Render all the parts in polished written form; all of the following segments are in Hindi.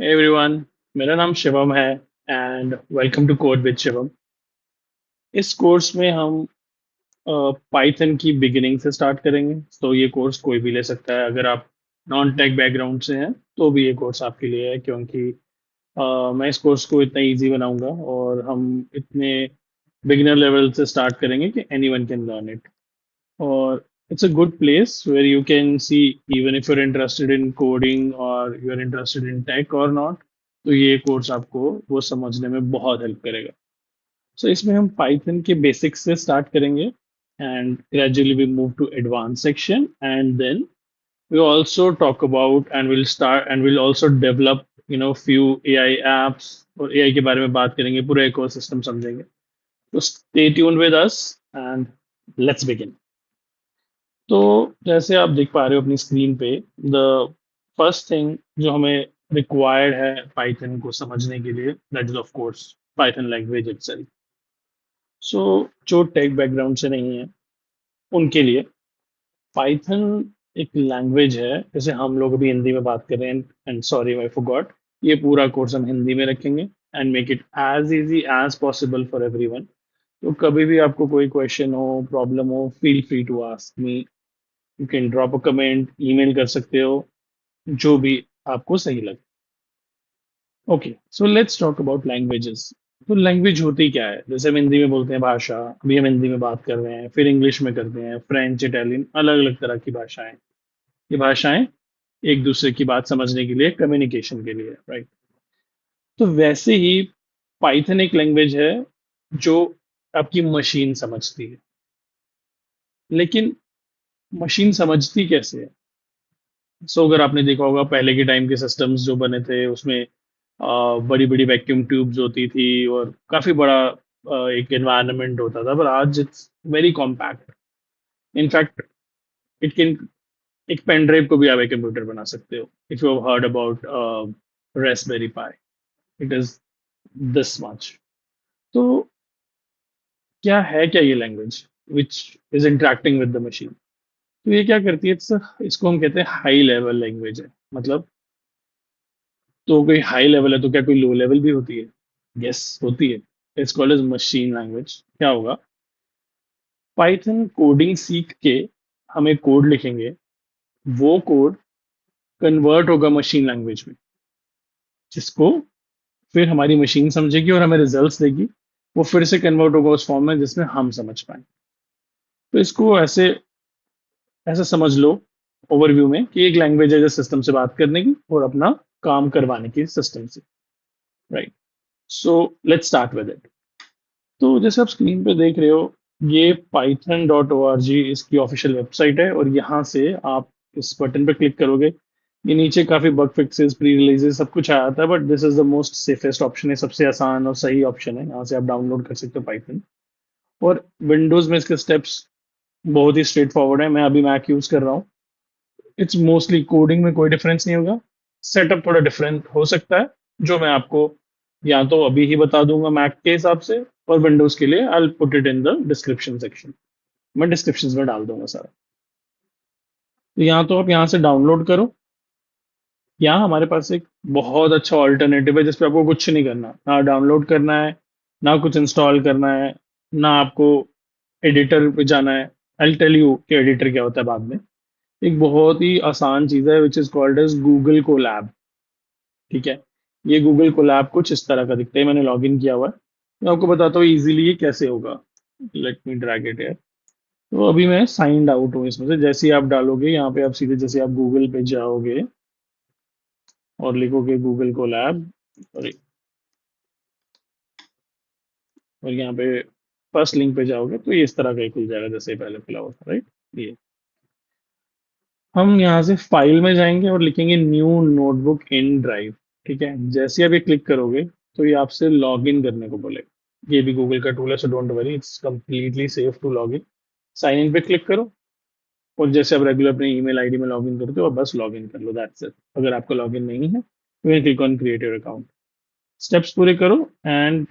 Hey everyone, मेरा नाम शिवम है and welcome to code with Shivam. इस कोर्स में हम पाइथन की बिगिनिंग से स्टार्ट करेंगे। तो ये कोर्स कोई भी ले सकता है। अगर आप नॉन टेक बैकग्राउंड से हैं तो भी ये कोर्स आपके लिए है, क्योंकि मैं इस कोर्स को इतना इजी बनाऊंगा और हम इतने बिगिनर लेवल से स्टार्ट करेंगे कि एनीवन कैन लर्न इट। और it's a good place where you can see even if you're interested in coding or you're interested in tech or not, तो ये कोर्स आपको वो समझने में बहुत हेल्प करेगा। सो इसमें हम पाइथन के बेसिक्स से स्टार्ट करेंगे and gradually we move to advance section and then we also talk about and we'll also develop few AI apps और AI के बारे में बात करेंगे, पूरा इकोसिस्टम समझेंगे। तो stay tuned with us and let's begin। तो जैसे आप देख पा रहे हो अपनी स्क्रीन पे, द फर्स्ट थिंग जो हमें रिक्वायर्ड है पाइथन को समझने के लिए, that is of course Python language itself. So जो टेक बैकग्राउंड से नहीं है उनके लिए पाइथन एक लैंग्वेज है। जैसे हम लोग अभी हिंदी में बात कर रहे हैं एंड सॉरी आई फॉरगॉट, ये पूरा कोर्स हम हिंदी में रखेंगे and make it as easy as possible for everyone. तो कभी भी आपको कोई क्वेश्चन हो, प्रॉब्लम हो, feel free to ask me. You can drop a comment, email कर सकते हो, जो भी आपको सही लगे। Okay, so let's talk about languages. तो लैंग्वेज होती क्या है? जैसे हम हिंदी में बोलते हैं भाषा, अभी हम हिंदी में बात कर रहे हैं, फिर इंग्लिश में करते हैं, फ्रेंच, इटालियन, अलग अलग तरह की भाषाएं। ये भाषाएं एक दूसरे की बात समझने के लिए, कम्युनिकेशन के लिए, राइट? तो वैसे ही पाइथन एक लैंग्वेज है जो आपकी मशीन समझती है। लेकिन मशीन समझती कैसे है? अगर आपने देखा होगा पहले के टाइम के सिस्टम्स जो बने थे उसमें बड़ी बड़ी वैक्यूम ट्यूब्स होती थी और काफी बड़ा एक एनवायरनमेंट होता था, पर आज it's very compact. In fact it can, एक पेन ड्राइव को भी आप एक कंप्यूटर बना सकते हो। If you have heard about Raspberry pi, it is this much. तो क्या ये language which is interacting with the machine? तो ये क्या करती है? इसको हम कहते हैं हाई लेवल लैंग्वेज है। मतलब तो कोई हाई लेवल है तो क्या कोई लो लेवल भी होती है? यस, होती है। It's called as machine language. क्या होगा? पाइथन कोडिंग सीख के हम एक कोड लिखेंगे, वो कोड कन्वर्ट होगा मशीन लैंग्वेज में, जिसको फिर हमारी मशीन समझेगी और हमें रिजल्ट्स देगी। वो फिर से कन्वर्ट होगा उस फॉर्म में जिसमें हम समझ पाए। तो इसको ऐसे ऐसा समझ लो ओवरव्यू में कि एक लैंग्वेज है जो सिस्टम से बात करने की और अपना काम करवाने की सिस्टम से, right? So let's start with it. तो जैसे आप स्क्रीन पे देख रहे हो, ये python.org इसकी ऑफिशियल वेबसाइट है और यहाँ से आप इस बटन पे क्लिक करोगे, ये नीचे काफी बग फिक्सेस, प्री रिलीजेस, सब कुछ आया था, but this is the most safest option है, सबसे आसान और सही ऑप्शन है। यहाँ से आप डाउनलोड कर सकते हो पाइथन। और विंडोज में इसके स्टेप्स बहुत ही स्ट्रेट फॉरवर्ड है। मैं अभी मैक यूज कर रहा हूँ। इट्स मोस्टली कोडिंग में कोई डिफरेंस नहीं होगा। सेटअप थोड़ा डिफरेंट हो सकता है, जो मैं आपको या तो अभी ही बता दूंगा मैक के हिसाब से, और विंडोज के लिए I put it in the description section. मैं डिस्क्रिप्शन में डाल दूंगा सारा। तो यहाँ तो आप यहाँ से डाउनलोड करो। यहाँ हमारे पास एक बहुत अच्छा ऑल्टरनेटिव है जिसपे आपको कुछ नहीं करना, ना डाउनलोड करना है, ना कुछ इंस्टॉल करना है, ना आपको एडिटर पे जाना है। आई टेल यू कि एडिटर क्या होता है बाद में। एक बहुत ही आसान चीज है which is called as Google Colab. ठीक है? ये गूगल कोलैब कुछ इस तरह का दिखता है। मैंने लॉग इन किया हुआ है, मैं आपको बताता हूँ इजीली ये कैसे होगा। Let me drag it here. तो अभी मैं साइंड आउट हूँ इसमें से। जैसे ही आप डालोगे यहाँ पे, आप सीधे जैसे आप गूगल पे जाओगे और लिखोगे गूगल कोलैब, सॉरी, और यहाँ पे फर्स्ट लिंक पे जाओगे तो ये इस तरह का ही खुल जाएगा जैसे पहले खुला हुआ था, राइट? ये हम यहाँ से फाइल में जाएंगे और लिखेंगे न्यू नोटबुक इन ड्राइव। ठीक है? जैसे ही आप ये क्लिक करोगे तो ये आपसे लॉग इन करने को बोलेगा। ये भी गूगल का टूल है, so don't worry, it's completely safe to log in. Sign in पे क्लिक करो और जैसे आप रेगुलर अपने ईमेल आईडी में लॉग इन करते हो, बस लॉग इन कर लो, दैट्स इट। अगर आपका लॉग इन नहीं है तो you click on create your account. Steps पूरे करो एंड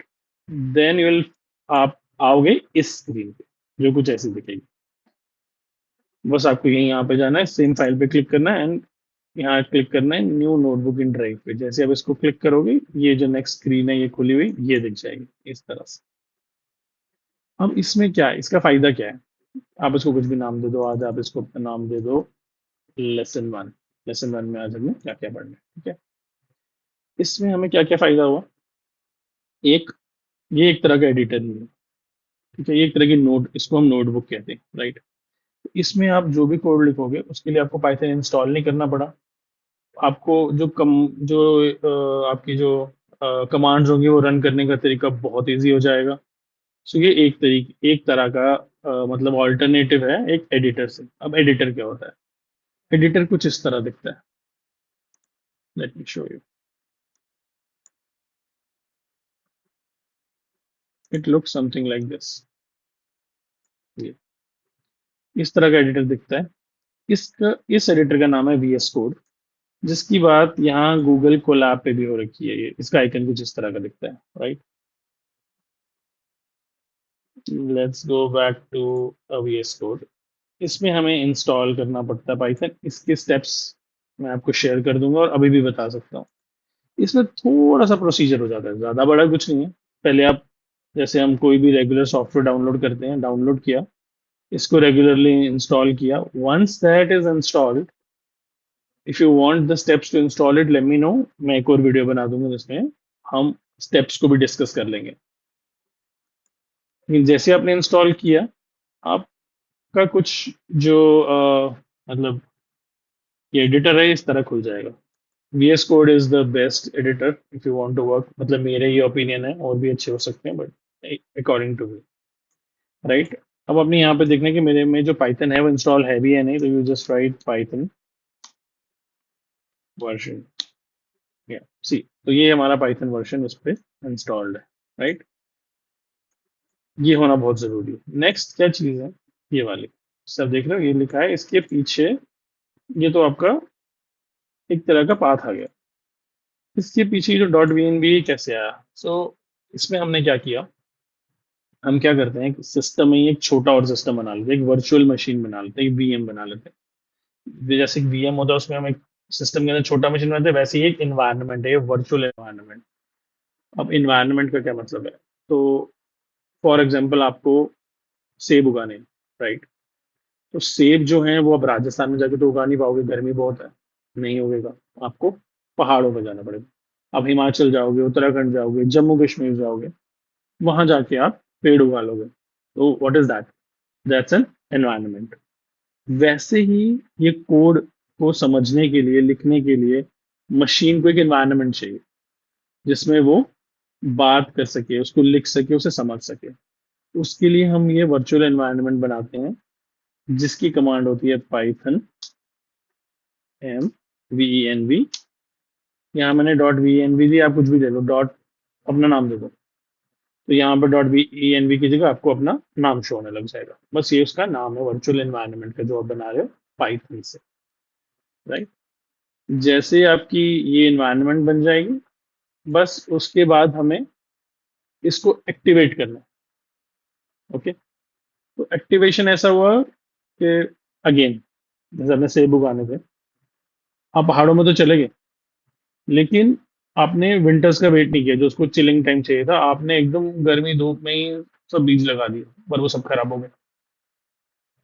देन यू विल, आप आओगे इस स्क्रीन पे जो कुछ ऐसी दिखेगी। बस आपको यहीं यहाँ पे जाना है, सेम फाइल पे क्लिक करना है एंड यहाँ क्लिक करना है न्यू नोटबुक इन ड्राइव पे। जैसे अब इसको क्लिक करोगे, ये जो नेक्स्ट स्क्रीन है ये खुली हुई ये दिख जाएगी इस तरह से। अब इसमें क्या है, इसका फायदा क्या है? आप इसको कुछ भी नाम दे दो। आज आप इसको अपना नाम दे दो लेसन 1। लेसन 1 में आज हमें क्या क्या पढ़ना है, ठीक है। इसमें हमें क्या क्या फायदा हुआ? एक, ये एक तरह का एडिटर ही है, ठीक है। ये एक तरह की नोट, इसको हम नोटबुक कहते हैं, राइट। इसमें आप जो भी कोड लिखोगे उसके लिए आपको पाइथन इंस्टॉल नहीं करना पड़ा। आपको जो जो आपकी जो कमांड्स होंगी वो रन करने का तरीका बहुत इजी हो जाएगा। सो ये एक तरह का मतलब ऑल्टरनेटिव है एक एडिटर से। अब एडिटर क्या होता है? एडिटर कुछ इस तरह दिखता है। Let me show you. It looks something like this. ये इस तरह का एडिटर दिखता है। इस एडिटर का नाम है VS कोड, जिसकी बात यहाँ गूगल कोलैब पे भी हो रखी है। ये इसका आइकन कुछ इस तरह का दिखता है, right. Let's go back to VS code. इसमें हमें इंस्टॉल करना पड़ता है पाइथन। इसके स्टेप्स मैं आपको शेयर कर दूंगा और अभी भी बता सकता हूँ। इसमें थोड़ा सा प्रोसीजर हो जाता है, ज़्यादा बड़ा कुछ नहीं है। पहले आप, जैसे हम कोई भी रेगुलर सॉफ्टवेयर डाउनलोड करते हैं, डाउनलोड किया, इसको रेगुलरली इंस्टॉल किया। Once that is installed, if you want the steps to install it, let me know. मैं एक और वीडियो बना दूंगा जिसमें हम स्टेप्स को भी डिस्कस कर लेंगे। लेकिन जैसे आपने इंस्टॉल किया, आपका कुछ जो मतलब ये एडिटर है इस तरह खुल जाएगा। VS code is the best editor if you want to work, मतलब मेरे ये ओपिनियन है, और भी अच्छे हो सकते हैं but according to me, right. अब अपने यहाँ पे देखने कि मेरे में जो पाइथन है वो इंस्टॉल है भी या नहीं, तो you just right Python version, या सी। तो ये हमारा पाइथन वर्जन उस पर इंस्टॉल्ड है, राइट। ये होना बहुत जरूरी है। नेक्स्ट क्या चीज़ है? ये वाली, सब देख रहे हो, ये लिखा है इसके पीछे। ये तो आपका एक तरह का पाथ आ गया। इसके पीछे जो .vnv कैसे आया? सो इसमें हमने क्या किया, हम क्या करते हैं, सिस्टम में ही एक छोटा और सिस्टम बना लेते हैं, एक वर्चुअल मशीन बना लेते हैं, एक VM बना लेते हैं। जैसे एक VM होता है उसमें हम एक सिस्टम के अंदर छोटा मशीन बनाते हैं, वैसे ही एक इन्वायरमेंट है, वर्चुअल इन्वायरमेंट। अब इन्वायरमेंट का क्या मतलब है? तो फॉर एग्जांपल आपको सेब उगाने, राइट। तो सेब जो है वो अब राजस्थान में जाके तो उगा नहीं पाओगे, गर्मी बहुत है, नहीं उगेगा। आपको पहाड़ों में जाना पड़ेगा। आप हिमाचल जाओगे, उत्तराखंड जाओगे, जम्मू कश्मीर जाओगे, वहां जाके आप पेड़ उगा लोगे। तो what is that? That's an environment. वैसे ही ये कोड को समझने के लिए, लिखने के लिए मशीन को एक एनवायरनमेंट चाहिए जिसमें वो बात कर सके, उसको लिख सके, उसे समझ सके। उसके लिए हम ये वर्चुअल एनवायरनमेंट बनाते हैं, जिसकी कमांड होती है पाइथन MENV। यहाँ मैंने .venv दी, आप कुछ भी दे दो, डॉट अपना नाम दे दो। तो यहाँ पर .venv की जगह आपको अपना नाम शो होने लग जाएगा। बस ये उसका नाम है वर्चुअल एनवायरनमेंट का जो आप बना रहे हो पाइथन से, राइट। जैसे आपकी ये एनवायरनमेंट बन जाएगी, बस उसके बाद हमें इसको एक्टिवेट करना है। ओके। तो एक्टिवेशन ऐसा हुआ कि अगेन, जैसे अपने सेब उगाने थे, आप पहाड़ों में तो चले गए, लेकिन आपने विंटर्स का वेट नहीं किया, जो उसको चिलिंग टाइम चाहिए था। आपने एकदम गर्मी धूप में ही सब बीज लगा दिए, पर वो सब खराब हो गए।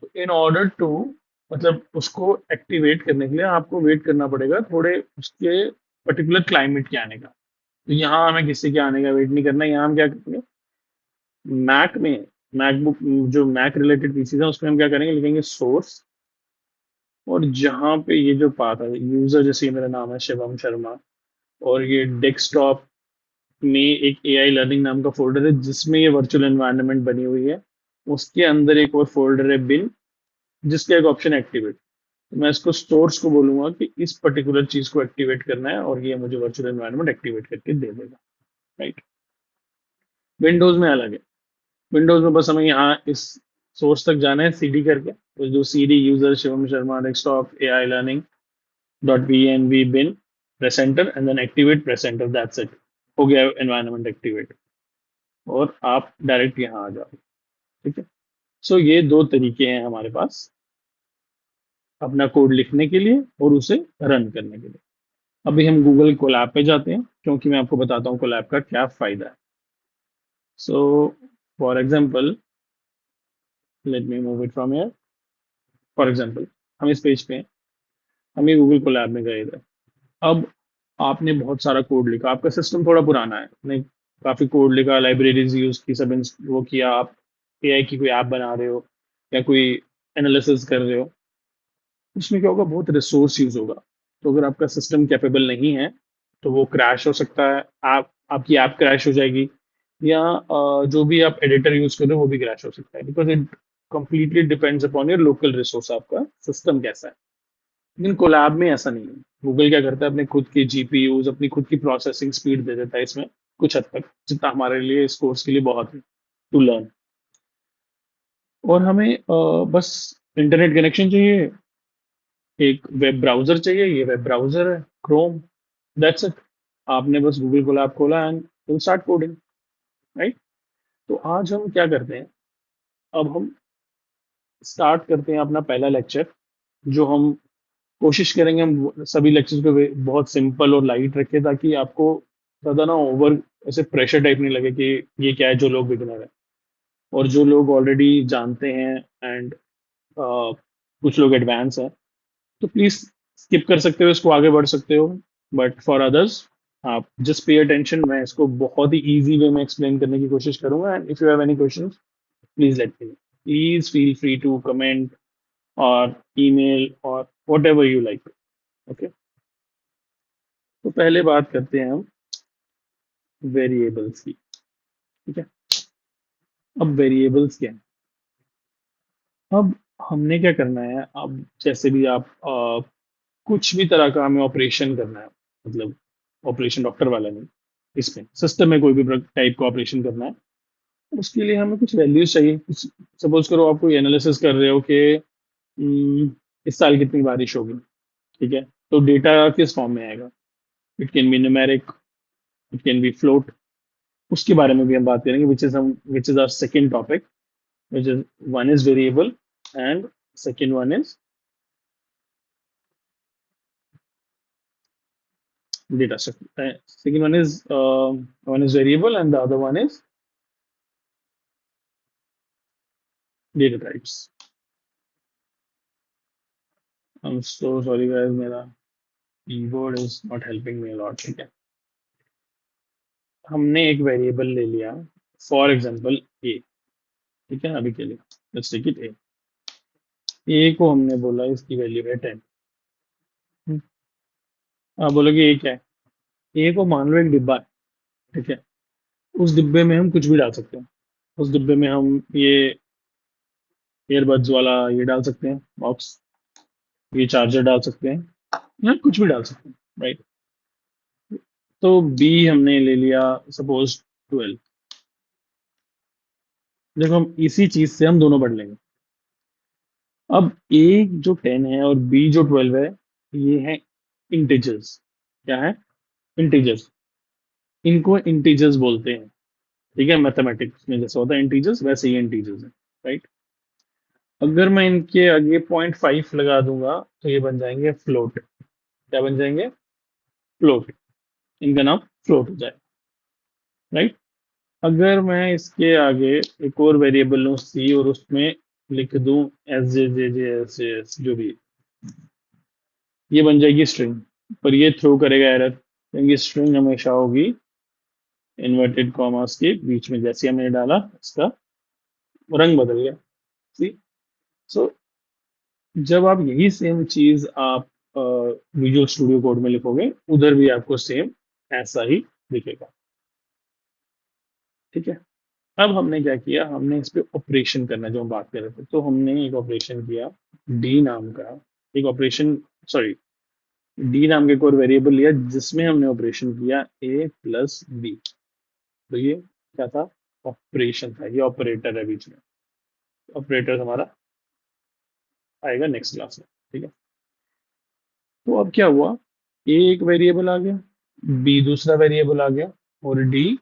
तो इन ऑर्डर टू, मतलब उसको एक्टिवेट करने के लिए आपको वेट करना पड़ेगा थोड़े उसके पर्टिकुलर क्लाइमेट के आने का। तो यहाँ हमें किसी के आने का वेट नहीं करना। यहाँ हम क्या करेंगे, मैक में, मैकबुक, जो मैक रिलेटेड पीसीज है उसमें हम क्या करेंगे, लिखेंगे सोर्स। और जहाँ पे ये जो पाथ है यूजर, जैसे ये मेरा नाम है शिवम शर्मा, और ये डेस्कटॉप में एक AI लर्निंग नाम का फोल्डर है जिसमें ये वर्चुअल एनवायरनमेंट बनी हुई है। उसके अंदर एक और फोल्डर है बिन, जिसका एक ऑप्शन एक्टिवेट। तो मैं इसको सोर्स को बोलूंगा कि इस पर्टिकुलर चीज को एक्टिवेट करना है, और ये मुझे वर्चुअल एनवायरनमेंट एक्टिवेट करके दे देगा, राइट। विंडोज में अलग है। विंडोज में बस हमें यहाँ इस सोर्स तक जाना है CD करके, तो जो CD user Shivam Sharma desktop AI learning .venv bin press enter and then activate, press enter, that's it. हो गया एनवायरनमेंट एक्टिवेट, और आप डायरेक्ट यहाँ आ जाओ, ठीक है। सो ये दो तरीके हैं हमारे पास अपना कोड लिखने के लिए और उसे रन करने के लिए। अभी हम गूगल कोलैब पे जाते हैं, क्योंकि मैं आपको बताता हूँ कोलैब का क्या फायदा है। So for example, let me move it from here. For example, हम इस पेज पे हैं, हम ये गूगल कोलैब में गए थे। अब आपने बहुत सारा कोड लिखा, आपका सिस्टम थोड़ा पुराना है, आपने काफी कोड लिखा, लाइब्रेरीज यूज की, सब वो किया, आप एआई की कोई ऐप बना रहे हो या कोई एनालिसिस कर रहे हो, उसमें क्या होगा, बहुत रिसोर्स यूज होगा। तो अगर आपका सिस्टम कैपेबल नहीं है तो वो क्रैश हो सकता है, आप आपकी ऐप क्रैश हो जाएगी, या जो भी आप एडिटर यूज कर रहे हो वो भी क्रैश हो सकता है, because it completely depends upon your local resource, आपका सिस्टम कैसा है। लेकिन कोलैब में ऐसा नहीं है। गूगल क्या करता है, अपने खुद के जीपीयूज, अपनी खुद की प्रोसेसिंग स्पीड दे देता है इसमें, कुछ हद तक, जितना हमारे लिए इस कोर्स के लिए बहुत है टू लर्न। और हमें बस इंटरनेट कनेक्शन चाहिए, एक वेब ब्राउजर चाहिए, ये वेब ब्राउजर है, क्रोम, दैट्स इट। आपने बस गूगल कोलैब खोला and will start coding, right. तो आज हम क्या करते हैं, अब हम स्टार्ट करते हैं अपना पहला लेक्चर, जो हम कोशिश करेंगे हम सभी लेक्चर्स को बहुत सिंपल और लाइट रखें, ताकि आपको ज़्यादा ना ओवर ऐसे प्रेशर टाइप नहीं लगे कि ये क्या है, जो लोग बिगिनर है और जो लोग ऑलरेडी जानते हैं एंड कुछ लोग एडवांस हैं, तो प्लीज स्किप कर सकते हो, इसको आगे बढ़ सकते हो। बट फॉर अदर्स, आप जस्ट पे अटेंशन, मैं इसको बहुत ही इजी वे में एक्सप्लेन करने की कोशिश करूंगा, and if you have any question please let me know. Please feel free to comment और ईमेल और whatever you like. Okay, तो पहले बात करते हैं हम वेरिएबल्स की। ठीक है, अब वेरिएबल्स क्या है। अब हमने क्या करना है, अब जैसे भी आप कुछ भी तरह का हमें ऑपरेशन करना है, मतलब ऑपरेशन डॉक्टर वाला नहीं, इसमें सिस्टम में कोई भी टाइप का ऑपरेशन करना है, उसके लिए हमें कुछ वैल्यूज चाहिए। कुछ सपोज करो आप कोई एनालिसिस कर रहे हो कि इस साल कितनी बारिश होगी, ठीक है, तो डेटा किस फॉर्म में आएगा, it can be numeric, it can be float, उसके बारे में भी हम बात करेंगे, which is our second topic, which is one is variable and second one is data structure. Second one is variable and the other one is data types. I'm so sorry guys, मेरा keyboard is not helping me a lot. ठीक है, हमने एक वेरिएबल ले लिया, फॉर एग्जांपल ए, ठीक है, अभी के लिए लेट्स टेक इट ए। ए को हमने बोला इसकी वैल्यू है 10। आप बोलोगे ए क्या है, ए को मान लो एक डिब्बा है, ठीक है, उस डिब्बे में हम कुछ भी डाल सकते हैं। उस डिब्बे में हम ये ईयरबड्स वाला ये डाल सकते हैं बॉक्स, ये चार्जर डाल सकते हैं, या कुछ भी डाल सकते हैं, राइट। तो बी हमने ले लिया सपोज 12। देखो, हम इसी चीज से हम दोनों पढ़ लेंगे। अब ए जो 10 है और बी जो 12 है, ये है इंटीजर्स। क्या है, इंटीजर्स। इनको इंटीजर्स बोलते हैं, ठीक है, मैथमेटिक्स में जैसे होता है इंटीजर्स, वैसे ही इंटीजर्स है, राइट। अगर मैं इनके आगे 0.5 लगा दूंगा तो ये बन जाएंगे फ्लोट। क्या बन जाएंगे, फ्लोट। इनका नाम फ्लोट हो जाए, राइट। अगर मैं इसके आगे एक और वेरिएबल लूँ सी और उसमें लिख दूं एस जे जे जे एस जे एस जो भी, ये बन जाएगी स्ट्रिंग। पर ये थ्रो करेगा एरर, क्योंकि स्ट्रिंग हमेशा होगी इन्वर्टेड कॉमास के बीच में। जैसे हमने डाला इसका रंग बदल गया, सी। सो जब आप यही सेम चीज आप विजुअल स्टूडियो कोड में लिखोगे, उधर भी आपको सेम ऐसा ही दिखेगा, ठीक है। अब हमने क्या किया, हमने इस पे ऑपरेशन करना, जो हम बात कर रहे थे, तो हमने एक ऑपरेशन किया डी नाम का, एक ऑपरेशन, सॉरी, डी नाम के एक और वेरिएबल लिया, जिसमें हमने ऑपरेशन किया ए प्लस बी। तो ये क्या था, ऑपरेशन था, ये ऑपरेटर है बीच में। ऑपरेटर हमारा आएगा नेक्स्ट क्लास में, ठीक है। तो अब क्या हुआ, ए एक वेरिएबल आ गया, बी दूसरा वेरिएबल आ गया, और डी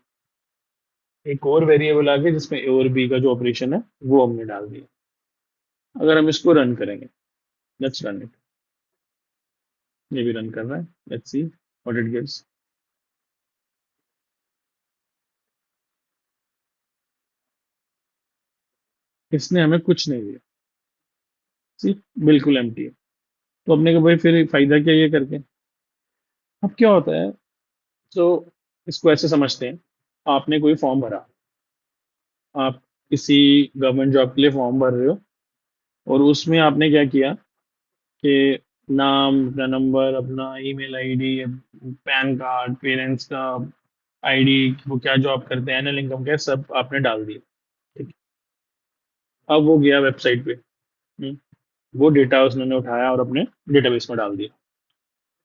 एक और वेरिएबल आ गया, जिसमें ए और बी का जो ऑपरेशन है वो हमने डाल दिया। अगर हम इसको रन करेंगे, लेट्स रन इट। ये भी रन कर रहा है, let's see what it gives. इसने हमें कुछ नहीं दिया। सी, बिल्कुल एम्प्टी है। तो अपने को भाई फिर फायदा क्या ये करके। अब क्या होता है, तो इसको ऐसे समझते हैं, आपने कोई फॉर्म भरा, आप किसी गवर्नमेंट जॉब के लिए फॉर्म भर रहे हो, और उसमें आपने क्या किया कि नाम, अपना नंबर, अपना email ID, pan card, parents का आईडी, वो क्या जॉब करते हैं, एनुअल इनकम क्या है, सब आपने डाल दिया। ठीक है। अब वो गया वेबसाइट पे। हम्म, वो डेटा उसने उठाया और अपने डेटाबेस में डाल दिया।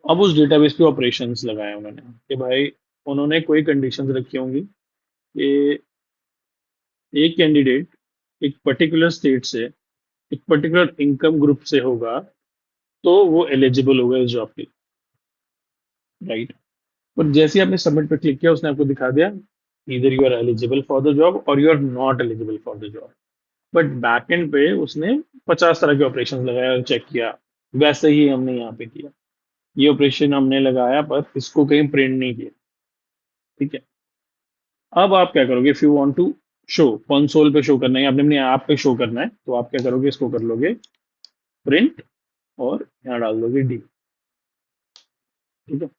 अब उस डेटाबेस पे ऑपरेशंस लगाए उन्होंने कि भाई, उन्होंने कोई कंडीशंस रखी होंगी कि एक कैंडिडेट एक पर्टिकुलर स्टेट से, एक पर्टिकुलर इनकम ग्रुप से होगा, तो वो एलिजिबल होगा इस जॉब के, राइट। पर जैसे ही आपने सबमिट पे क्लिक किया, उसने आपको दिखा दिया इधर you are eligible for the job और you are not eligible for the job. But backend पे उसने 50 तरह के ऑपरेशन लगाया और चेक किया। वैसे ही हमने यहाँ पे किया, ये ऑपरेशन हमने लगाया पर इसको कहीं प्रिंट नहीं किया। ठीक है। अब आप क्या करोगे, if you want to show console पे शो करना है, आपने अपने ऐप पे शो करना है, तो आप क्या करोगे, इसको कर लोगे प्रिंट और यहाँ डाल दोगे डी। ठीक है।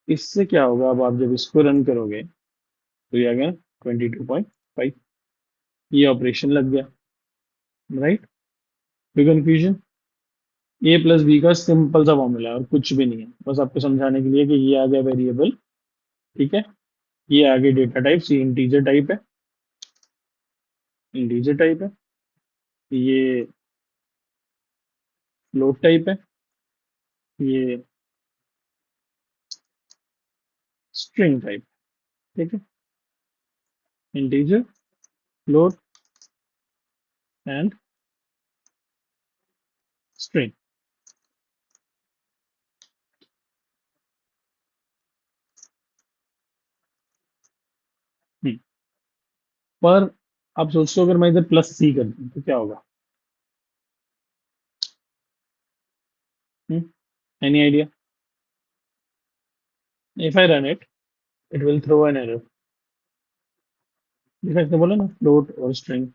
इससे क्या होगा, अब आप जब इसको रन करोगे तो ये आ गया 22.5। ये ऑपरेशन लग गया, राइट। कोई कंफ्यूजन? ए प्लस बी का सिंपल सा फॉर्मूला है और कुछ भी नहीं है, बस आपको समझाने के लिए कि ये आ गया वेरिएबल। ठीक है। ये आगे डेटा टाइप, सी इंटीजर टाइप है, इंटीजर टाइप है। ये फ्लोट टाइप है, ये स्ट्रिंग टाइप। ठीक है। Integer, float and string. पर आप सोचते हो अगर मैं इधर प्लस सी कर दूं तो क्या होगा? Any idea? If I run it, it will throw an error. देखा, इसने बोला ना फ्लोट और स्ट्रिंग।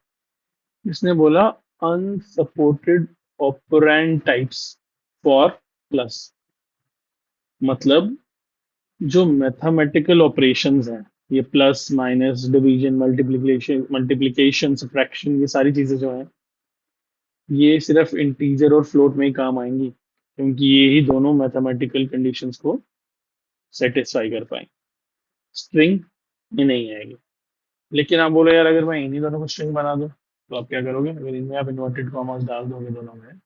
इसने बोला unsupported operand types for plus. मतलब जो मैथमेटिकल ऑपरेशंस हैं, ये plus minus division multiplication multiplication subtraction, ये सारी चीजें जो हैं, ये सिर्फ इंटीजर और फ्लोट में ही काम आएंगी, क्योंकि ये ही दोनों मैथमेटिकल कंडीशंस को सेटिस्फाई कर पाए। स्ट्रिंग में नहीं आएगी। लेकिन आप बोलो यार, अगर मैं इन्हीं दोनों को स्ट्रिंग बना दूं, तो आप क्या करोगे, अगर इनमें आप इन्वर्टेड कॉमास डाल दोगे दोनों में,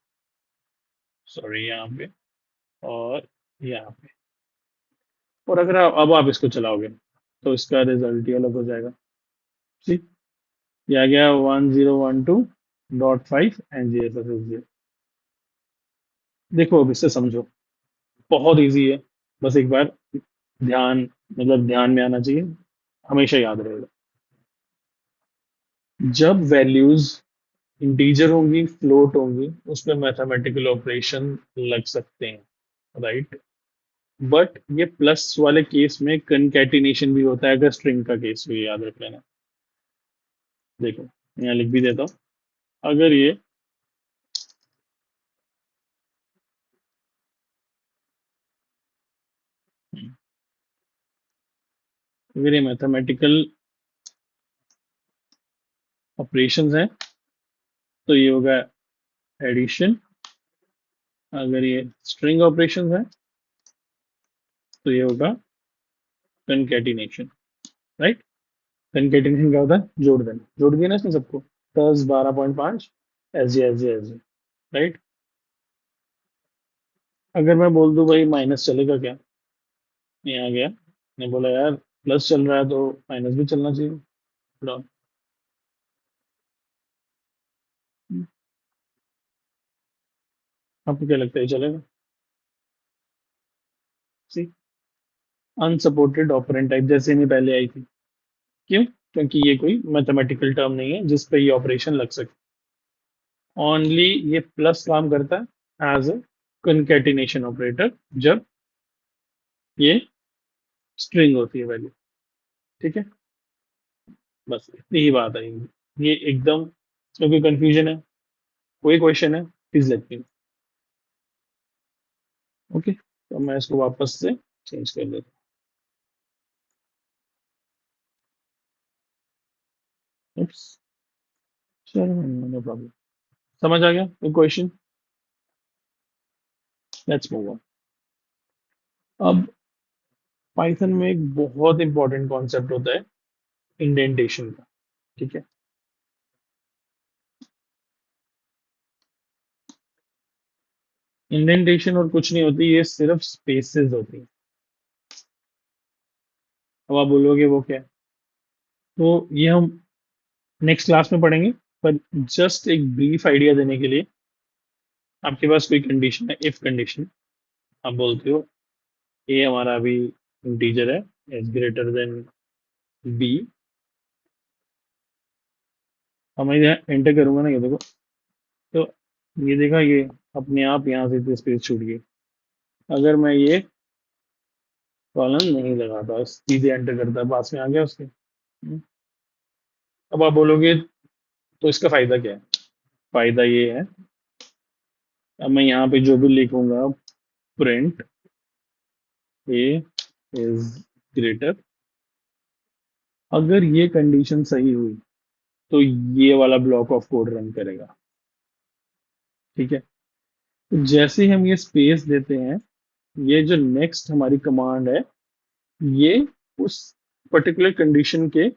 सॉरी यहाँ पे और यहाँ पे, और अगर अब आप इसको चलाओगे तो इसका रिजल्ट ही अलग हो जाएगा। ठीक। ये आ गया 1012.5 and G S S S G. देखो अब इससे समझो, बहुत इजी है। बस एक बार ध्यान, मतलब ध्यान में आना चाहिए, हमेशा याद रहेगा। जब वैल्यूज इंटीजर होंगी, फ्लोट होंगी, उसमें मैथमेटिकल ऑपरेशन लग सकते हैं, राइट। बट ये प्लस वाले केस में कंकैटिनेशन भी होता है, अगर स्ट्रिंग का केस हो, ये याद रख लेना। देखो, यहाँ लिख भी देता हूँ। अगर ये अगर ये मैथमेटिकल ऑपरेशंस हैं, तो ये होगा एडिशन। अगर ये स्ट्रिंग ऑपरेशंस हैं, तो ये होगा कंकैटिनेशन, राइट। कंकैटिनेशन क्या होता है, जोड़ देना। जोड़ दिया ना इसने सबको, 10, 12.5, एस जी, राइट। अगर मैं बोल दूं भाई माइनस चलेगा क्या, ये आ गया, ने बोला यार प्लस चल रहा है तो माइनस भी चलना चाहिए। थोड़ा आपको क्या लगता है, ये चलेगा? सी, अनसपोर्टेड ऑपरेंट टाइप जैसे नहीं पहले आई थी। क्यों? क्योंकि ये कोई मैथमेटिकल टर्म नहीं है जिस पे ये ऑपरेशन लग सके। ओनली ये प्लस काम करता है एज अ कंकेटिनेशन ऑपरेटर जब ये स्ट्रिंग होती है वैल्यू। ठीक है, बस इतनी ही बात है। ये एकदम, इसमें कोई कंफ्यूजन है, कोई क्वेश्चन है, प्लीज लेट मी। ओके, तो मैं इसको वापस से चेंज कर देता हूँ। Oops, चलो, नो प्रॉब्लम। समझ आ गया कोई क्वेश्चन? Let's move on. अब पाइथन में एक बहुत इंपॉर्टेंट कॉन्सेप्ट होता है इंडेंटेशन का। ठीक है, इंडेंटेशन और कुछ नहीं होती, ये सिर्फ स्पेसेस होती हैं। अब आप बोलोगे वो क्या है, तो ये हम नेक्स्ट क्लास में पढ़ेंगे। पर जस्ट एक ब्रीफ आइडिया देने के लिए, आपके पास कोई कंडीशन है, इफ कंडीशन। आप बोलते हो ए हमारा अभी इंटीजर है, इज ग्रेटर देन बी। अब मैं एंटर करूंगा ना, ये देखो, तो ये देखा, ये अपने आप यहाँ से स्पेस छूट गई। अगर मैं ये कॉलन नहीं लगाता, सीधे एंटर करता, पास में आ गया उसके। अब आप बोलोगे तो इसका फायदा क्या है? फायदा ये है, अब मैं यहाँ पे जो भी लिखूंगा, प्रिंट ए इज ग्रेटर, अगर ये कंडीशन सही हुई तो ये वाला ब्लॉक ऑफ कोड रन करेगा। ठीक है, तो जैसे ही हम ये स्पेस देते हैं, ये जो नेक्स्ट हमारी कमांड है, ये उस पर्टिकुलर कंडीशन के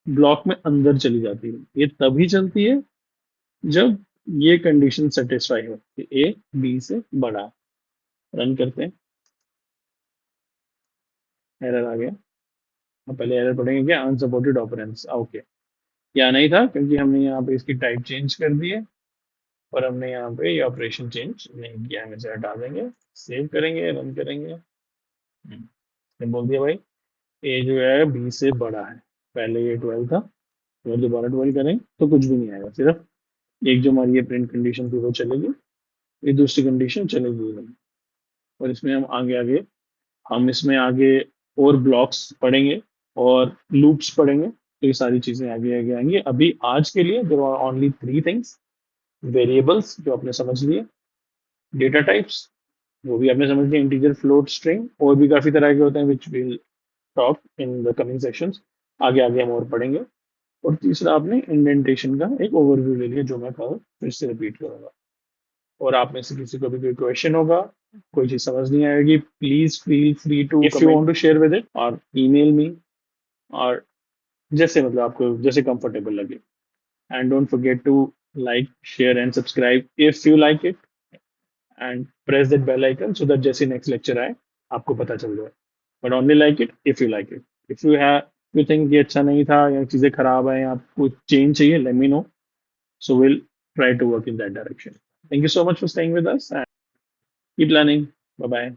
ब्लॉक में अंदर चली जाती है। ये तभी चलती है जब ये कंडीशन सेटिस्फाई हो कि ए बी से बड़ा है। रन करते हैं, एरर आ गया। अब पहले एरर पढ़ेंगे, क्या अनसपोर्टेड ऑपरेंड्स। ओके, यहाँ नहीं था क्योंकि हमने यहाँ पे इसकी टाइप चेंज कर दी है, और हमने यहाँ पे ये ऑपरेशन चेंज नहीं किया। हम इसे हटा देंगे, सेव करेंगे, रन करेंगे। ने बोल दिया भाई ए जो है बी से बड़ा है। पहले ये 12 था, अगर दोबारा 12 करें तो कुछ भी नहीं आएगा, सिर्फ एक जो हमारी ये प्रिंट कंडीशन थी वो चलेगी, ये दूसरी कंडीशन चलेगी ही नहीं। और इसमें हम इसमें आगे और ब्लॉक्स पढ़ेंगे और लूप्स पढ़ेंगे, तो ये सारी चीजें आगे आगे आएंगी। अभी आज के लिए there are only three things. Variables जो आपने समझ लिए, डेटा टाइप्स वो भी आपने समझ लिया, इंटीजर, फ्लोट, स्ट्रिंग, और भी काफी तरह के होते हैं which will talk in the coming sessions. आगे आगे हम और पढ़ेंगे। और तीसरा, आपने इंडेंटेशन का एक ओवरव्यू ले लिया, जो मैं कल फिर से रिपीट करूंगा। और आप में से किसी को भी कोई क्वेश्चन होगा, कोई चीज समझ नहीं आएगी, please feel free to, if you want to share with it और ईमेल मी, और जैसे मतलब आपको जैसे कंफर्टेबल लगे। And don't forget to like, share and subscribe if you like it, and press that bell icon so that जैसे नेक्स्ट लेक्चर आए आपको पता चल जाए। But only like it if you like it. If you have, you think ये अच्छा नहीं था या चीजें खराब है या आपको चेंज चाहिए, late me no, so we'll try to work in that direction. Thank you so much for staying with us and keep learning. Bye bye.